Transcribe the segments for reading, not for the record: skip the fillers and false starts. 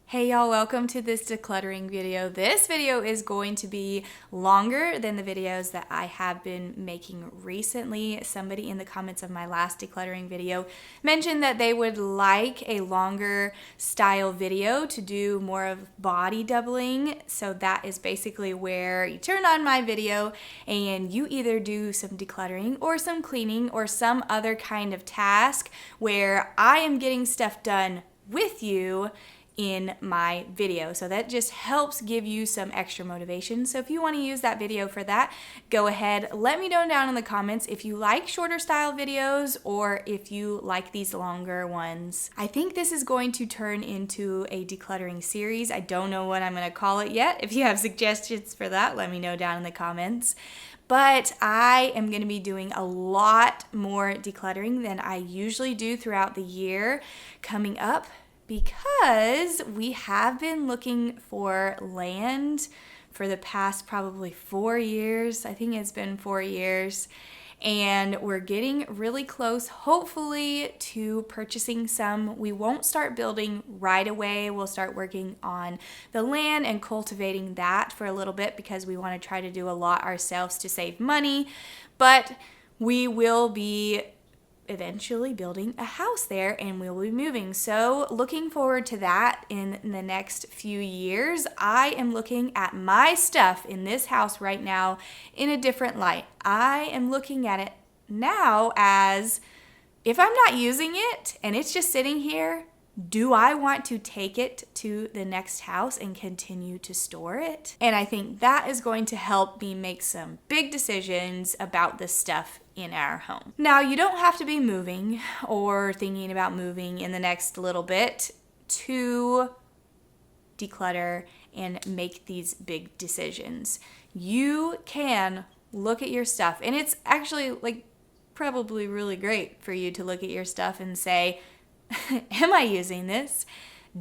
Hey y'all, welcome to this decluttering video. This video is going to be longer than the videos that I have been making recently. Somebody in the comments of my last decluttering video mentioned that they would like a longer style video to do more of body doubling. So that is basically where you turn on my video and you either do some decluttering or some cleaning or some other kind of task where I am getting stuff done with you in my video. So that just helps give you some extra motivation. So if you want to use that video for that, go ahead. Let me know down in the comments if you like shorter style videos or if you like these longer ones. I think this is going to turn into a decluttering series. I don't know what I'm going to call it yet. If you have suggestions for that, let me know down in the comments. But I am going to be doing a lot more decluttering than I usually do throughout the year coming up, because we have been looking for land for the past probably 4 years. I think it's been 4 years. And we're getting really close, hopefully, to purchasing some. We won't start building right away. We'll start working on the land and cultivating that for a little bit because we want to try to do a lot ourselves to save money. But we will be eventually building a house there and we'll be moving. So looking forward to that in the next few years. I am looking at my stuff in this house right now in a different light. I am looking at it now as, if I'm not using it and it's just sitting here, do I want to take it to the next house and continue to store it? And I think that is going to help me make some big decisions about the stuff in our home. Now, you don't have to be moving or thinking about moving in the next little bit to declutter and make these big decisions. You can look at your stuff, and it's actually probably really great for you to look at your stuff and say, am I using this?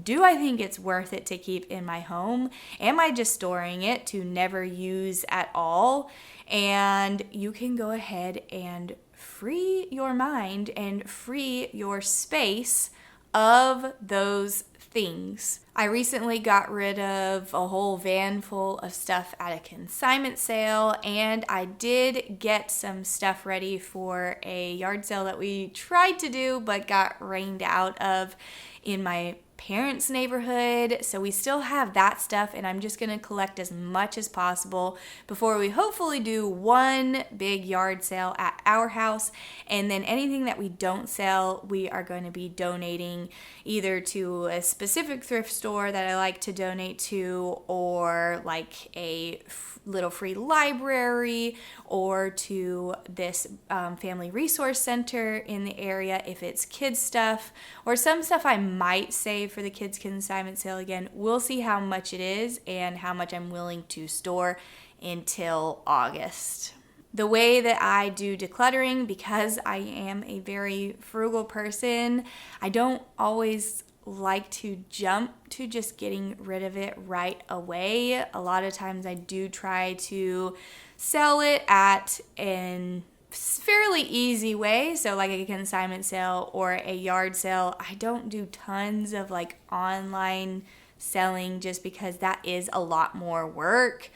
Do I think it's worth it to keep in my home? Am I just storing it to never use at all? And you can go ahead and free your mind and free your space of those things. I recently got rid of a whole van full of stuff at a consignment sale, and I did get some stuff ready for a yard sale that we tried to do but got rained out of in my parents' neighborhood. So we still have that stuff, and I'm just gonna collect as much as possible before we hopefully do one big yard sale at our house. And then anything that we don't sell, we are going to be donating either to a specific thrift store that I like to donate to, or like a little free library, or to this family resource center in the area if it's kids stuff, or some stuff I might save for the kids consignment sale. Again, we'll see how much it is and how much I'm willing to store until August. The way that I do decluttering, because I am a very frugal person, I don't always like to jump to just getting rid of it right away. A lot of times I do try to sell it at an fairly easy way, so like a consignment sale or a yard sale. I don't do tons of online selling just because that is a lot more work.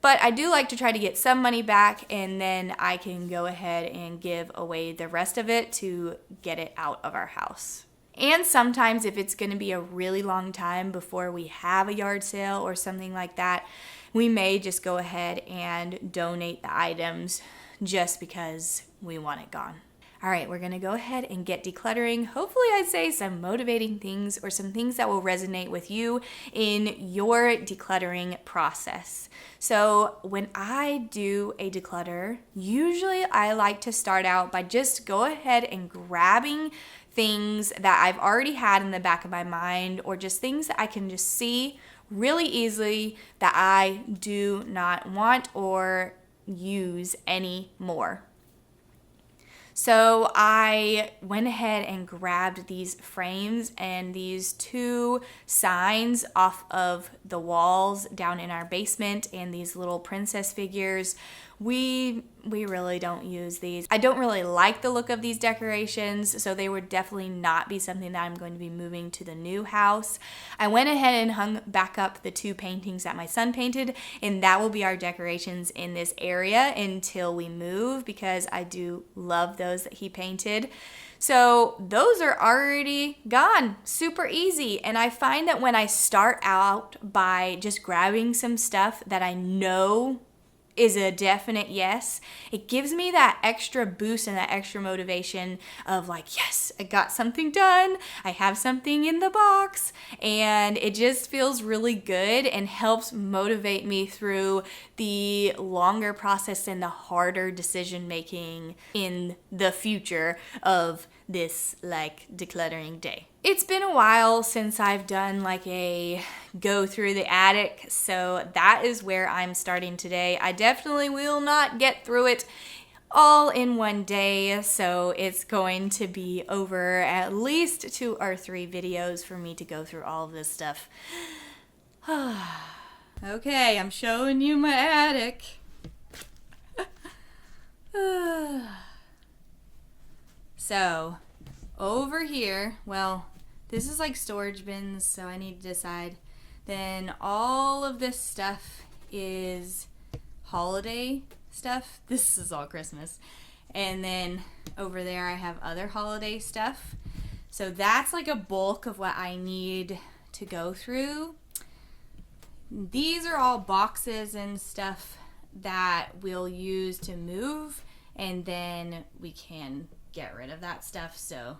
But I do like to try to get some money back, and then I can go ahead and give away the rest of it to get it out of our house. And sometimes if it's going to be a really long time before we have a yard sale or something like that, we may just go ahead and donate the items just because we want it gone. All right, we're going to go ahead and get decluttering. Hopefully, I'd say some motivating things or some things that will resonate with you in your decluttering process. So when I do a declutter, usually I like to start out by just go ahead and grabbing things that I've already had in the back of my mind, or just things that I can just see really easily that I do not want or use anymore. So I went ahead and grabbed these frames and these 2 signs off of the walls down in our basement, and these little princess figures we really don't use these. I don't really like the look of these decorations, so they would definitely not be something that I'm going to be moving to the new house. I went ahead and hung back up the 2 paintings that my son painted, and that will be our decorations in this area until we move, because I do love those that he painted. So those are already gone, super easy. And I find that when I start out by just grabbing some stuff that I know is a definite yes, it gives me that extra boost and that extra motivation of like, yes, I got something done, I have something in the box, and it just feels really good and helps motivate me through the longer process and the harder decision making in the future of this like decluttering day. It's been a while since I've done like a go through the attic, so that is where I'm starting today. I definitely will not get through it all in one day, so it's going to be over at least 2 or 3 videos for me to go through all of this stuff. Okay, I'm showing you my attic. So, over here, well, this is like storage bins, so I need to decide. Then all of this stuff is holiday stuff. This is all Christmas. And then over there I have other holiday stuff. So that's like a bulk of what I need to go through. These are all boxes and stuff that we'll use to move, and then we can get rid of that stuff. So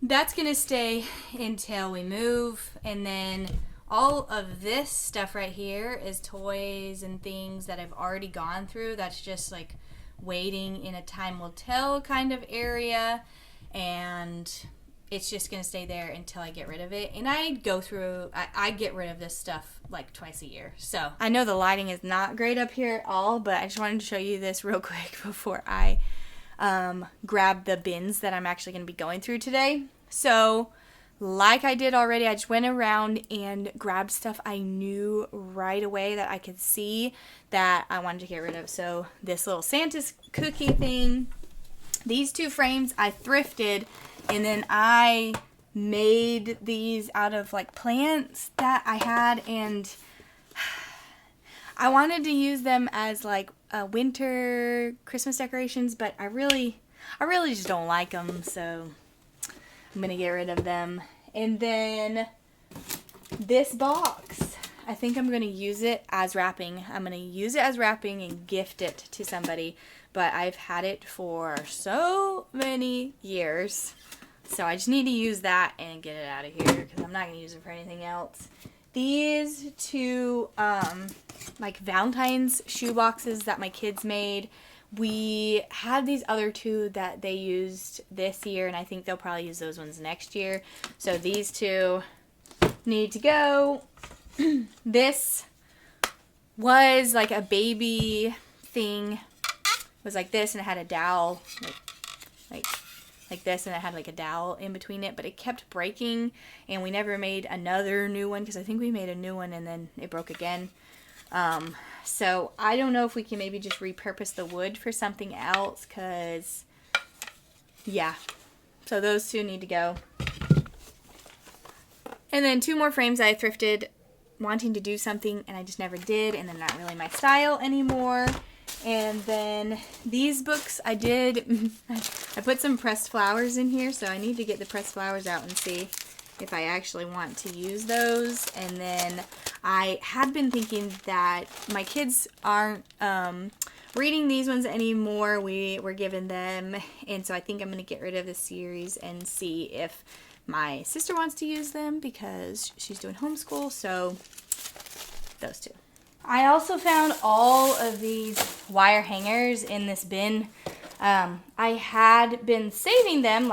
that's gonna stay until we move. And then all of this stuff right here is toys and things that I've already gone through. That's just like waiting in a time will tell kind of area, and it's just gonna stay there until I get rid of it. And I get rid of this stuff like twice a year. So I know the lighting is not great up here at all, but I just wanted to show you this real quick before I grab the bins that I'm actually going to be going through today. So like I did already, I just went around and grabbed stuff I knew right away that I could see that I wanted to get rid of. So this little Santa's cookie thing, these 2 frames I thrifted, and then I made these out of like plants that I had, and I wanted to use them as like winter Christmas decorations, but I really just don't like them, so I'm gonna get rid of them. And then this box, I think I'm gonna use it as wrapping. I'm gonna use it as wrapping and gift it to somebody, but I've had it for so many years, so I just need to use that and get it out of here because I'm not gonna use it for anything else. These 2 like Valentine's shoe boxes that my kids made. We had these other 2 that they used this year, and I think they'll probably use those ones next year. So these 2 need to go. This was like a baby thing. It was like this, and it had a dowel, like this, and it had like a dowel in between it, but it kept breaking, and we never made another new one because I think we made a new one and then it broke again. So I don't know if we can maybe just repurpose the wood for something else, because yeah, so those 2 need to go. And then 2 more frames I thrifted wanting to do something and I just never did, and they're not really my style anymore. And then these books I put some pressed flowers in here, so I need to get the pressed flowers out and see if I actually want to use those. And then I had been thinking that my kids aren't reading these ones anymore. We were given them, and so I think I'm going to get rid of the series and see if my sister wants to use them because she's doing homeschool. So those 2. I also found all of these wire hangers in this bin. I had been saving them,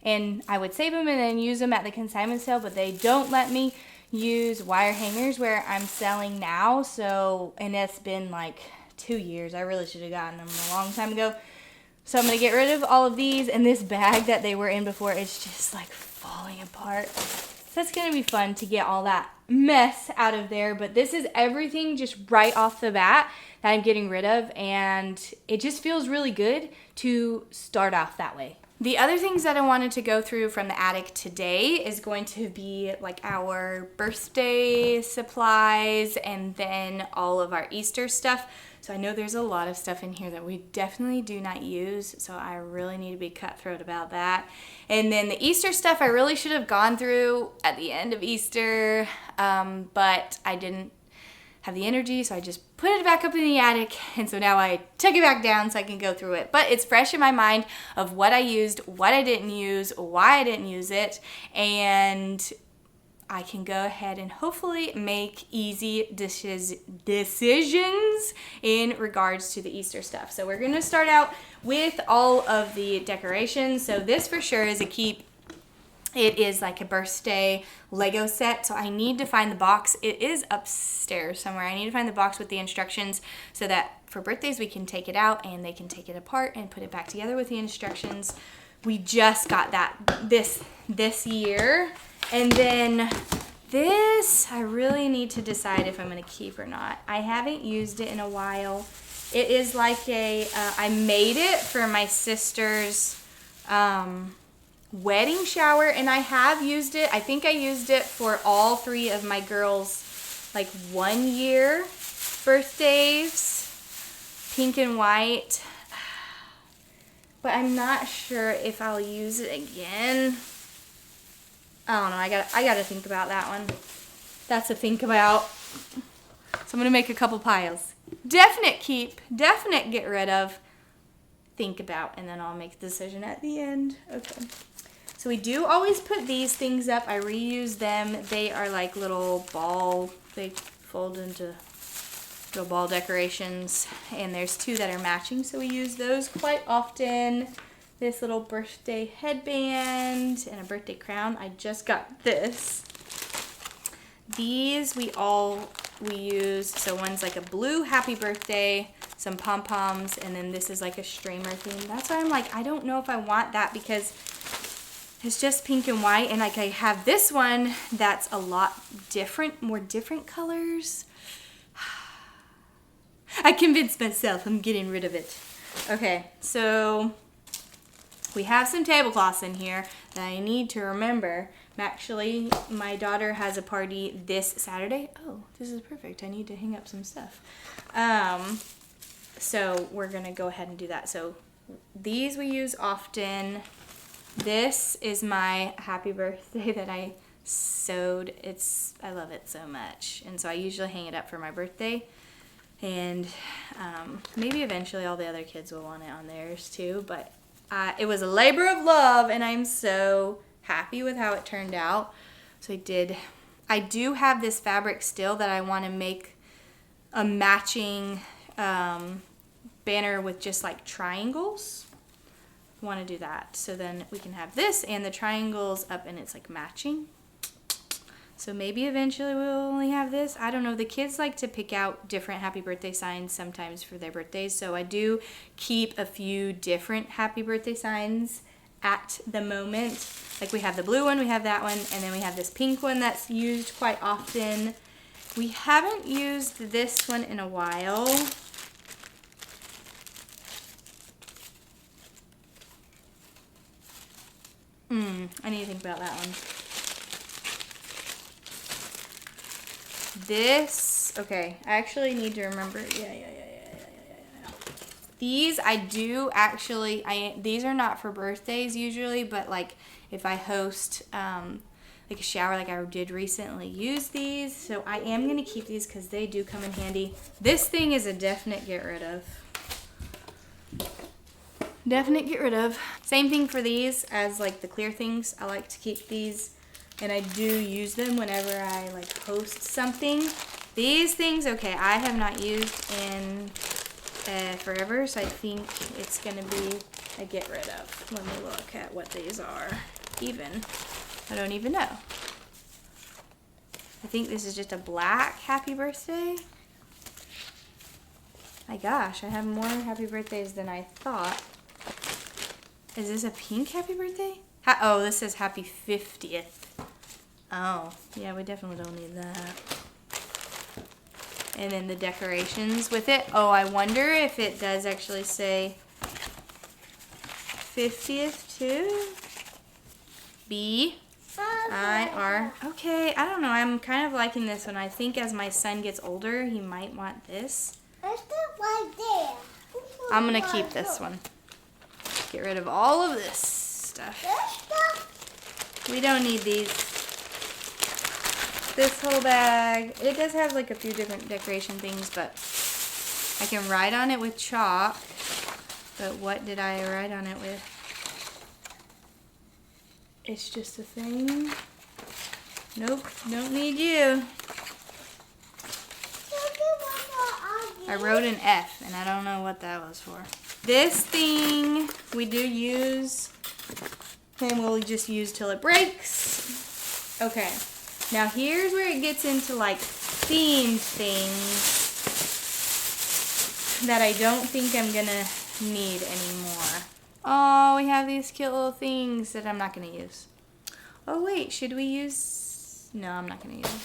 and I would save them and then use them at the consignment sale, but they don't let me use wire hangers where I'm selling now. So, and it's been like 2 years. I really should have gotten them a long time ago. So I'm going to get rid of all of these, and this bag that they were in before, it's just like falling apart. So that's gonna be fun to get all that mess out of there. But this is everything just right off the bat that I'm getting rid of, and it just feels really good to start off that way. The other things that I wanted to go through from the attic today is going to be like our birthday supplies and then all of our Easter stuff. So I know there's a lot of stuff in here that we definitely do not use, so I really need to be cutthroat about that. And then the Easter stuff I really should have gone through at the end of Easter, but I didn't have the energy, so I just put it back up in the attic, and so now I took it back down so I can go through it. But it's fresh in my mind of what I used, what I didn't use, why I didn't use it, and I can go ahead and hopefully make easy decisions in regards to the Easter stuff. So we're gonna start out with all of the decorations. So this for sure is a keep. It is like a birthday Lego set, so I need to find the box. It is upstairs somewhere. I need to find the box with the instructions so that for birthdays we can take it out and they can take it apart and put it back together with the instructions. We just got that this year. And then this, I really need to decide if I'm gonna keep or not. I haven't used it in a while. It is like I made it for my sister's wedding shower, and I have used it. I think I used it for all 3 of my girls' like 1 year birthdays, pink and white, but I'm not sure if I'll use it again. I don't know. I gotta think about that one. That's a think about. So I'm gonna make a couple piles. Definite keep, definite get rid of, think about, and then I'll make a decision at the end. Okay. So we do always put these things up. I reuse them. They are like little ball, they fold into little ball decorations. And there's 2 that are matching, so we use those quite often. This little birthday headband and a birthday crown. I just got this. These we use. So one's like a blue happy birthday, some pom-poms, and then this is like a streamer theme. That's why I'm like, I don't know if I want that because it's just pink and white, and like I have this one that's a lot different, more different colors. I convinced myself I'm getting rid of it. Okay, so we have some tablecloths in here that I need to remember. Actually, my daughter has a party this Saturday. Oh, this is perfect. I need to hang up some stuff. So we're gonna go ahead and do that. So these we use often. This is my happy birthday that I sewed. I love it so much. And so I usually hang it up for my birthday. And maybe eventually all the other kids will want it on theirs too. But it was a labor of love, and I'm so happy with how it turned out. So I do have this fabric still that I want to make a matching banner with just like triangles. Want to do that, so then we can have this and the triangles up and it's like matching. So maybe eventually we'll only have this. I don't know. The kids like to pick out different happy birthday signs sometimes for their birthdays, so I do keep a few different happy birthday signs at the moment. Like we have the blue one, we have that one, and then we have this pink one that's used quite often. We haven't used this one in a while. I need to think about that one. This, okay, I actually need to remember. Yeah. These I do actually, these are not for birthdays usually, but like if I host like a shower like I did recently, use these. So I am going to keep these because they do come in handy. This thing is a definite get rid of. Definite get rid of. Same thing for these as like the clear things. I like to keep these, and I do use them whenever I like host something. These things, okay, I have not used in forever, so I think it's gonna be a get rid of. Let me look at what these are. I don't even know. I think this is just a black happy birthday. My gosh, I have more happy birthdays than I thought. Is this a pink happy birthday? Oh, this says happy 50th. Oh, yeah, we definitely don't need that. And then the decorations with it. Oh, I wonder if it does actually say 50th too? B-I-R. Okay, I don't know. I'm kind of liking this one. I think as my son gets older, he might want this. I'm going to keep this one. Get rid of all of this stuff. We don't need these. This whole bag, it does have like a few different decoration things, but I can write on it with chalk. But what did I write on it with? It's just a thing. Nope, don't need you. I wrote an F, and I don't know what that was for. This thing we do use, and we'll just use till it breaks. Okay, now here's where it gets into like themed things that I don't think I'm gonna need anymore. Oh, we have these cute little things that I'm not gonna use. Oh wait, should we use? No, I'm not gonna use them.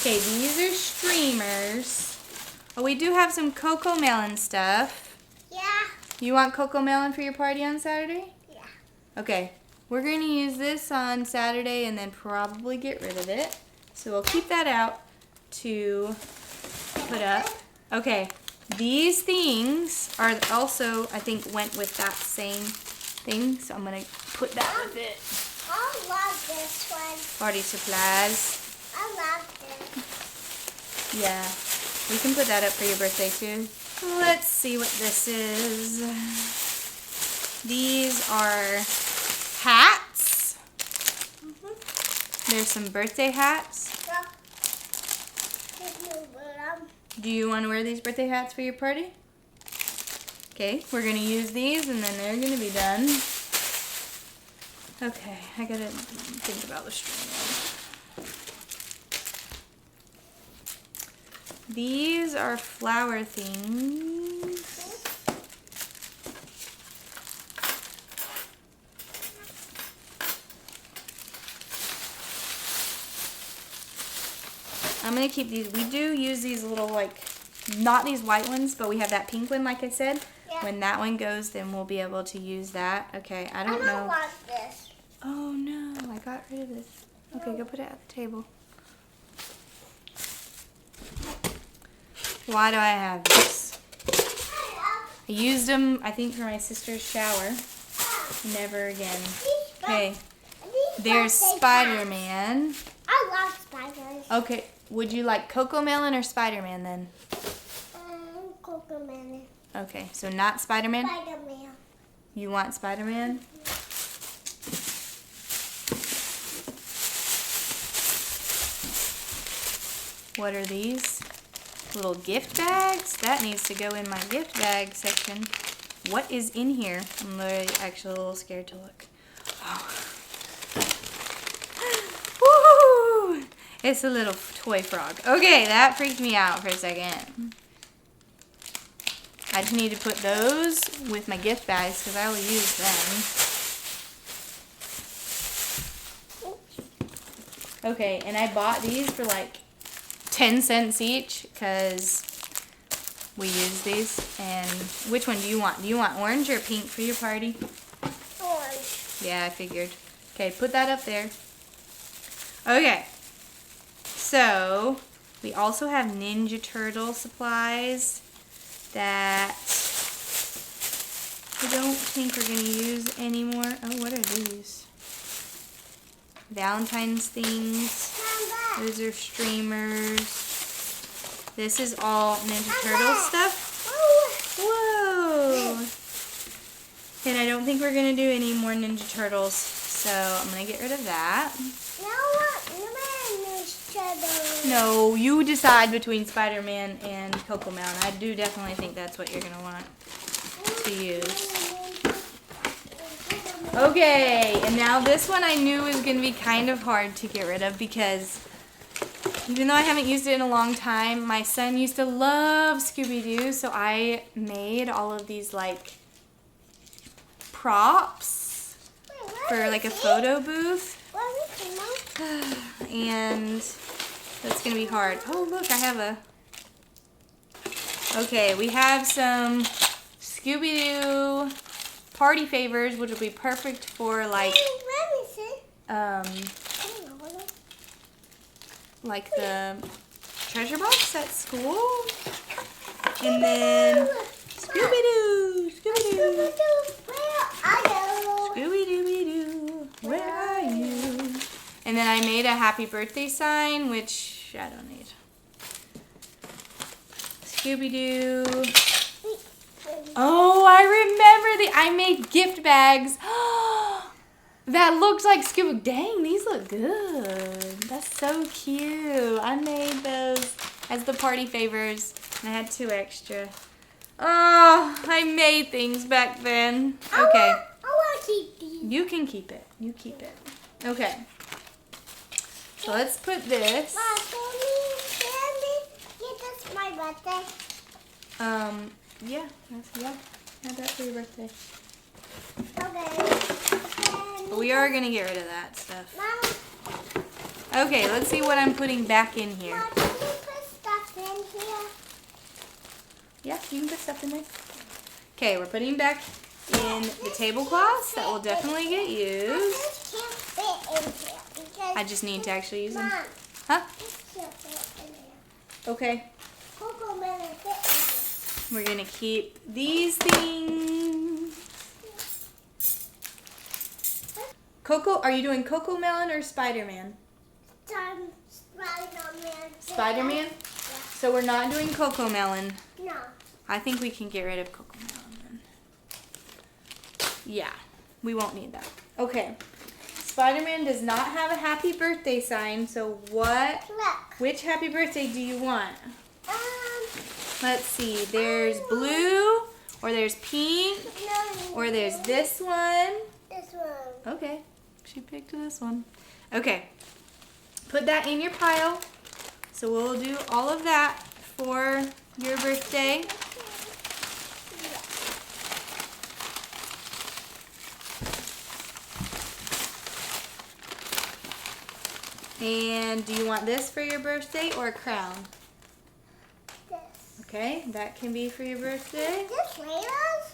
Okay, these are streamers. Oh, we do have some cocoa melon stuff. Yeah. You want cocoa melon for your party on Saturday? Yeah. Okay, we're gonna use this on Saturday and then probably get rid of it. So we'll keep that out to put up. Okay, these things are also, I think, went with that same thing. So I'm gonna put that with it. I love this one. Party supplies. I love this. Yeah, we can put that up for your birthday too. Let's see what this is. These are hats. There's some birthday hats. Do you want to wear these birthday hats for your party? Okay, we're going to use these and then they're going to be done. Okay, I got to think about the string. These are flower things. I'm going to keep these. We do use these little, like, not these white ones, but we have that pink one, like I said. Yeah. When that one goes, then we'll be able to use that. Okay, I don't know. I don't want this. Oh, no, I got rid of this. Okay, go put it at the table. Why do I have this? I used them, I think, for my sister's shower. Never again. Okay, there's Spider-Man. I love spiders. Okay, would you like Cocoa Melon or Spider-Man then? Cocoa melon. Okay, so not Spider-Man? Spider-Man. You want Spider-Man? What are these? Little gift bags? That needs to go in my gift bag section. What is in here? I'm literally actually a little scared to look. Oh. Woo! It's a little toy frog. Okay, that freaked me out for a second. I just need to put those with my gift bags because I will use them. Okay, and I bought these for like 10 cents each because we use these. And which one do you want? Do you want orange or pink for your party? Orange. Yeah, I figured. Okay, put that up there. Okay, so we also have Ninja Turtle supplies that I don't think we're going to use anymore. Oh, what are these? Valentine's things. Those are streamers. This is all Ninja Turtle stuff. Whoa! And I don't think we're going to do any more Ninja Turtles, so I'm going to get rid of that. No, you decide between Spider-Man and Cocoa Melon. I do definitely think that's what you're going to want to use. Okay, and now this one I knew was going to be kind of hard to get rid of because even though I haven't used it in a long time, my son used to love Scooby-Doo, so I made all of these like props for like a photo booth. And that's gonna be hard. Oh look, I have a... Okay, we have some Scooby-Doo party favors, which will be perfect for like the treasure box at school. And then Scooby-Doo, Scooby-Doo, Scooby-Dooby-Doo, where are you? And then I made a happy birthday sign, which I don't need. Scooby-Doo. Oh, I remember I made gift bags. That looks like Scooby. Dang, these look good. That's so cute. I made those as the party favors, and I had 2 extra. Oh, I made things back then. Okay. I want to keep these. You can keep it. You keep it. Okay. So let's put this. Mom, can we get this my birthday? Yeah. Have that for your birthday. Okay. But we are gonna get rid of that stuff. Mom, Okay, let's see what I'm putting back in here. Mom, can you put stuff in here? Yeah, you can put stuff in there. Okay, we're putting back in the tablecloths that will definitely get used. This can't fit in here because I just need to actually use them. Mom, Huh? this can't fit in here. Okay. Coco Melon fit in here. We're gonna keep these things. Coco, are you doing Coco Melon or Spider-Man? Spider-Man. Spider-Man? Yeah. So we're not doing Coco Melon. No. I think we can get rid of Coco Melon then. Yeah, we won't need that. Okay. Spider-Man does not have a happy birthday sign, so what? Look. Which happy birthday do you want? Let's see. There's blue, or there's pink, or there's this one. This one. Okay, she picked this one. Okay, put that in your pile. So we'll do all of that for your birthday. And do you want this for your birthday or a crown? This. Okay, that can be for your birthday. This Layla's?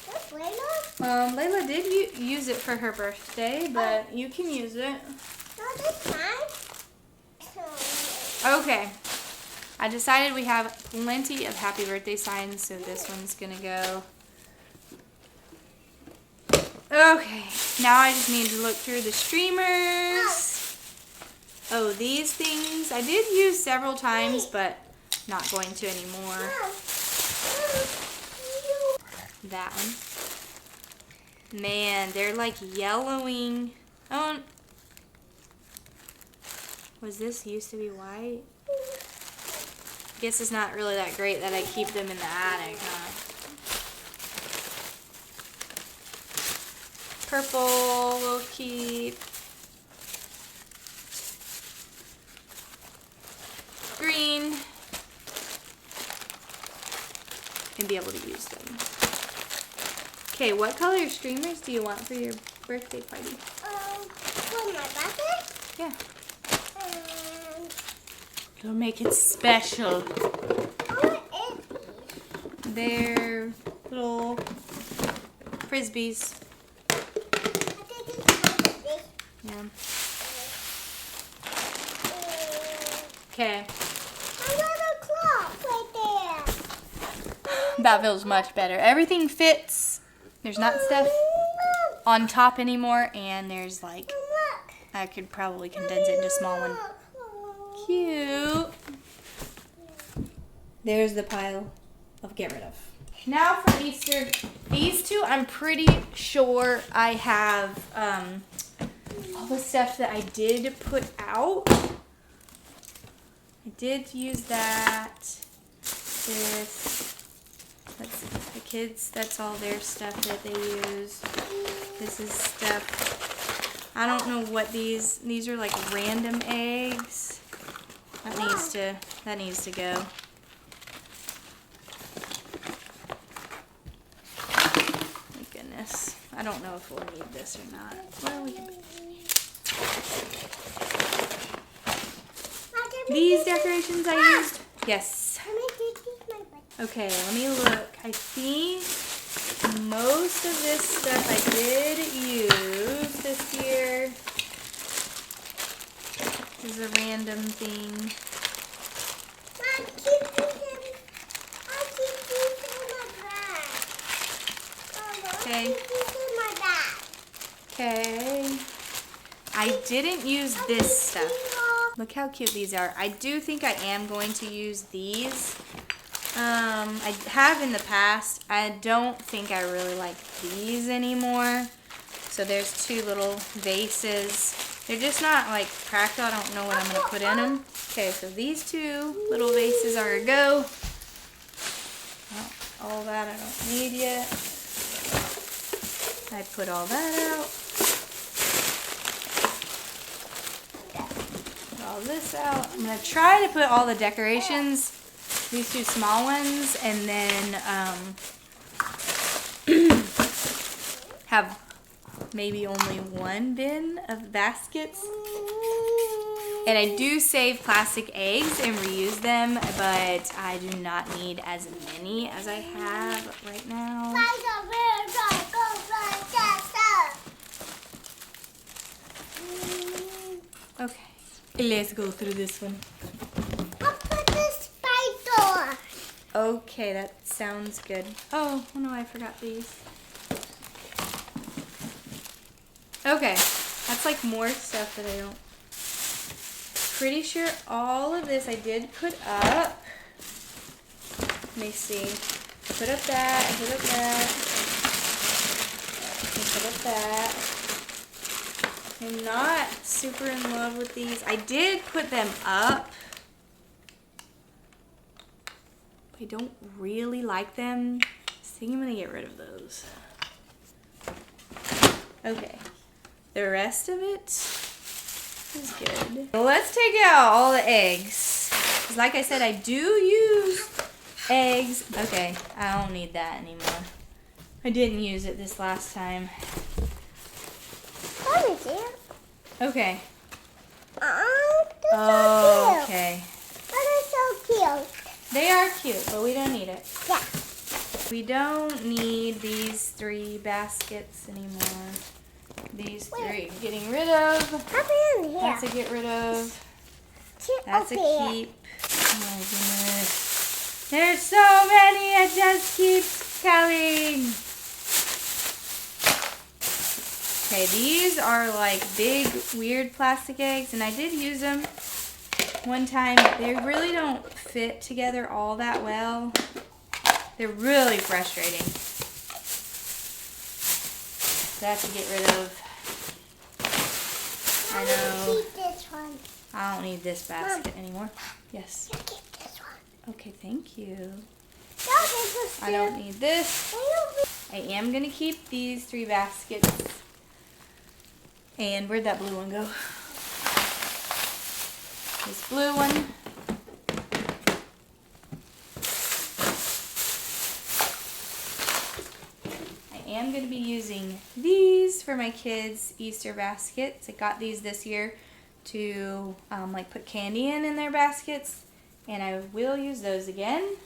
This Layla's? Layla did use it for her birthday, but you can use it. No, this mine. Okay. I decided we have plenty of happy birthday signs, so this one's gonna go. Okay, now I just need to look through the streamers. Oh, these things I did use several times, but not going to anymore. That one. Man, they're like yellowing. Oh, was this used to be white? Guess it's not really that great that I keep them in the attic, huh? Purple we'll keep. Green. And be able to use them. Okay, what color streamers do you want for your birthday party? For my birthday? Yeah. It'll make it special. What is these? They're little frisbees. I think these are frisbees. Yeah. Okay. Another clock right there. That feels much better. Everything fits. There's not stuff on top anymore, and there's like, Look. I could probably condense it into a small one. Cute. There's the pile of get rid of. Now for Easter, these two I'm pretty sure I have all the stuff that I did put out. I did use that. This, let's see, the kids, that's all their stuff that they use. This is stuff, I don't know what these are like random eggs. That needs to go. My goodness. I don't know if we'll need this or not. Well, we can put this in here. These decorations I used. Yes. Okay, let me look. I think most of this stuff I did use this year. This is a random thing. Okay. Okay. I didn't use this stuff. Look how cute these are. I do think I am going to use these. I have in the past. I don't think I really like these anymore. So there's two little vases. They're just not like cracked. I don't know what I'm going to put in them. Okay, so these two little vases are a go. All that I don't need yet. I put all that out. Put all this out. I'm going to try to put all the decorations, these two small ones, and then have maybe only one bin of baskets. And I do save plastic eggs and reuse them, but I do not need as many as I have right now. Okay, let's go through this one. I'll put the spider. Okay, that sounds good. Oh no, I forgot these. Okay, that's like more stuff that I don't. Pretty sure all of this I did put up. Let me see. Put up that, put up that. Put up that. I'm not super in love with these. I did put them up. I don't really like them. I think I'm gonna get rid of those. Okay. The rest of it is good. Let's take out all the eggs. Because like I said, I do use eggs. Okay, I don't need that anymore. I didn't use it this last time. Okay. Okay. They're so cute. They are cute, but we don't need it. Yeah. We don't need these 3 baskets anymore. These 3 getting rid of. Come in here. That's a get rid of. That's a keep. Oh my goodness. There's so many, it just keeps coming. Okay, these are like big, weird plastic eggs, and I did use them one time. They really don't fit together all that well. They're really frustrating. So I have to get rid of. I know. Keep this one. I don't need this basket anymore. Yes. You keep this one. Okay, thank you. No, I don't need this. I am going to keep these 3 baskets. And where'd that blue one go? This blue one. I am going to be using these for my kids' Easter baskets. I got these this year to like put candy in their baskets, and I will use those again.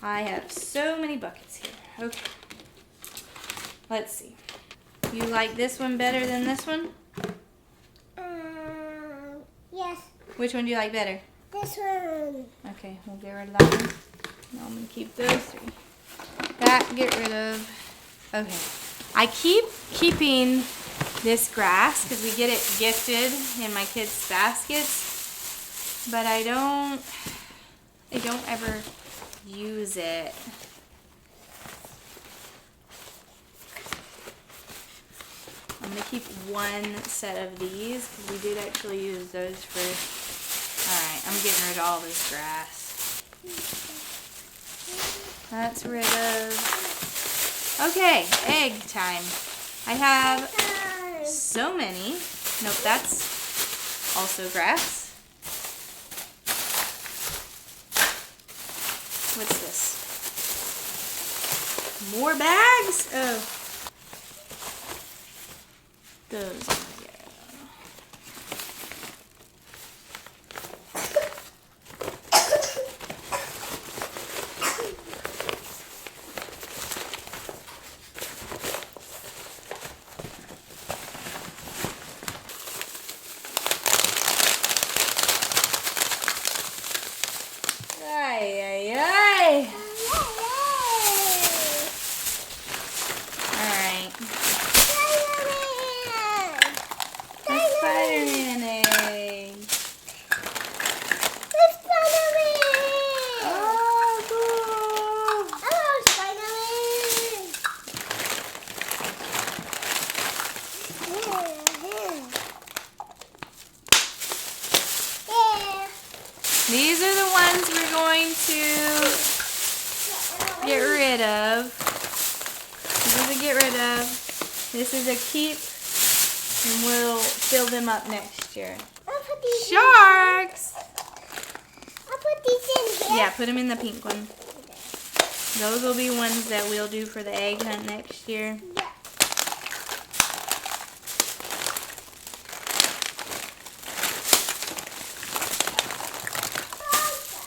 I have so many buckets here. Okay, let's see. You like this one better than this one? Yes. Which one do you like better? This one. Okay, we'll get rid of that one. Now I'm going to keep those 3. That, get rid of. Okay. I keep keeping this grass because we get it gifted in my kids' baskets. But I don't ever use it. I'm going to keep one set of these because we did actually use those for. Alright, I'm getting rid of all this grass. That's rid of. Okay, egg time. I have so many. Nope, that's also grass. What's this? More bags? Oh. Those are good. Ay, ay, ay. Alright. A Spider-Man egg. Oh, cool. Hello, Spider-Man. These are the ones we're going to get rid of. This is a get rid of. This is a keep. And we'll fill them up next year. I'll put these Sharks! I'll put these in here. Yeah, put them in the pink one. Those will be ones that we'll do for the egg hunt next year. Yeah.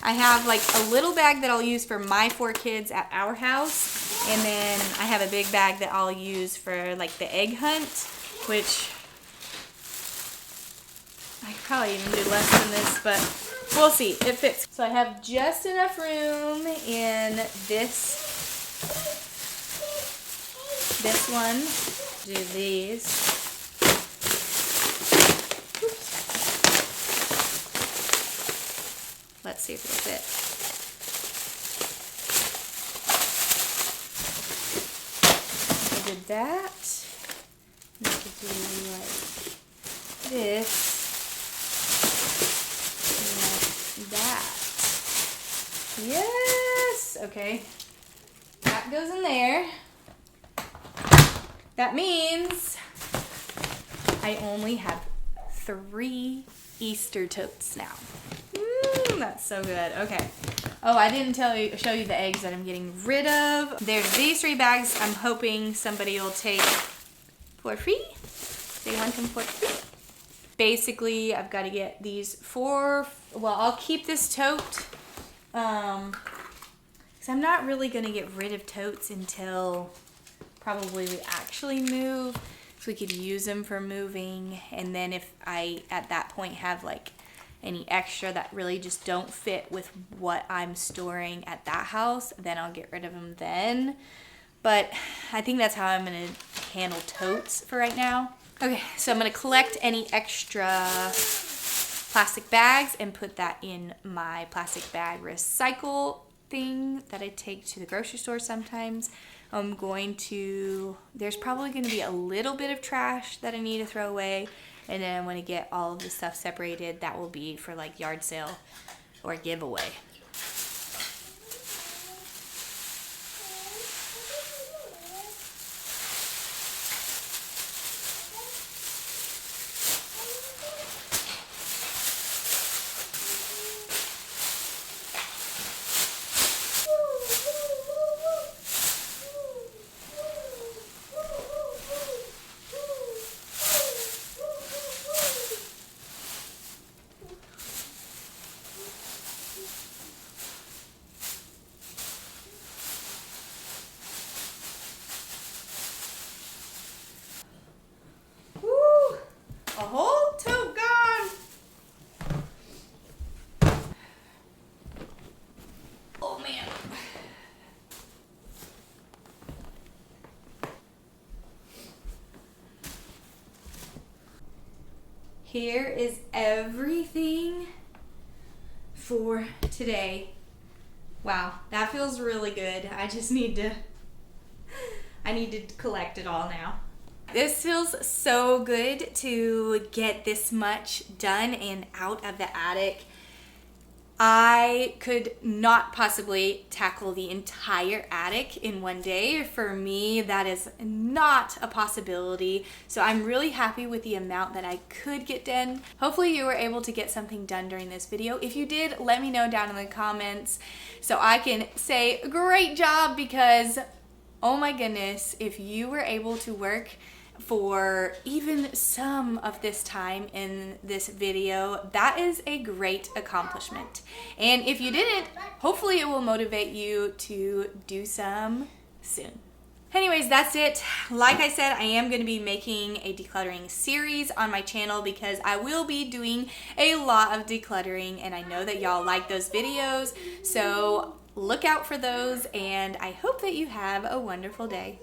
I have like a little bag that I'll use for my 4 kids at our house. And then I have a big bag that I'll use for like the egg hunt, which I could probably even do less than this, but we'll see. It fits. So I have just enough room in this one. Do these. Oops. Let's see if it'll fit. I did that. I could do like this. Like that. Yes! Okay. That goes in there. That means I only have 3 Easter totes now. That's so good. Okay. Oh, I didn't show you the eggs that I'm getting rid of. There's these 3 bags. I'm hoping somebody will take for free. They want them for free. Basically, I've got to get these 4. Well, I'll keep this tote. Because I'm not really going to get rid of totes until probably we actually move. So we could use them for moving. And then if I, at that point, have like any extra that really just don't fit with what I'm storing at that house, then I'll get rid of them then. But I think that's how I'm going to handle totes for right now. Okay, so I'm going to collect any extra plastic bags and put that in my plastic bag recycle thing that I take to the grocery store sometimes. I'm going to, there's probably going to be a little bit of trash that I need to throw away. And then I'm going to get all of the stuff separated. That will be for like yard sale or giveaway. A whole tote gone. Oh man. Here is everything for today. Wow, that feels really good. I just need to collect it all now. This feels so good to get this much done and out of the attic. I could not possibly tackle the entire attic in one day. For me, that is not a possibility. So I'm really happy with the amount that I could get done. Hopefully you were able to get something done during this video. If you did, let me know down in the comments so I can say great job, because oh my goodness, if you were able to work for even some of this time in this video, that is a great accomplishment. And if you didn't, hopefully it will motivate you to do some soon. Anyways, that's it. Like I said, I am going to be making a decluttering series on my channel because I will be doing a lot of decluttering, and I know that y'all like those videos. So look out for those, and I hope that you have a wonderful day.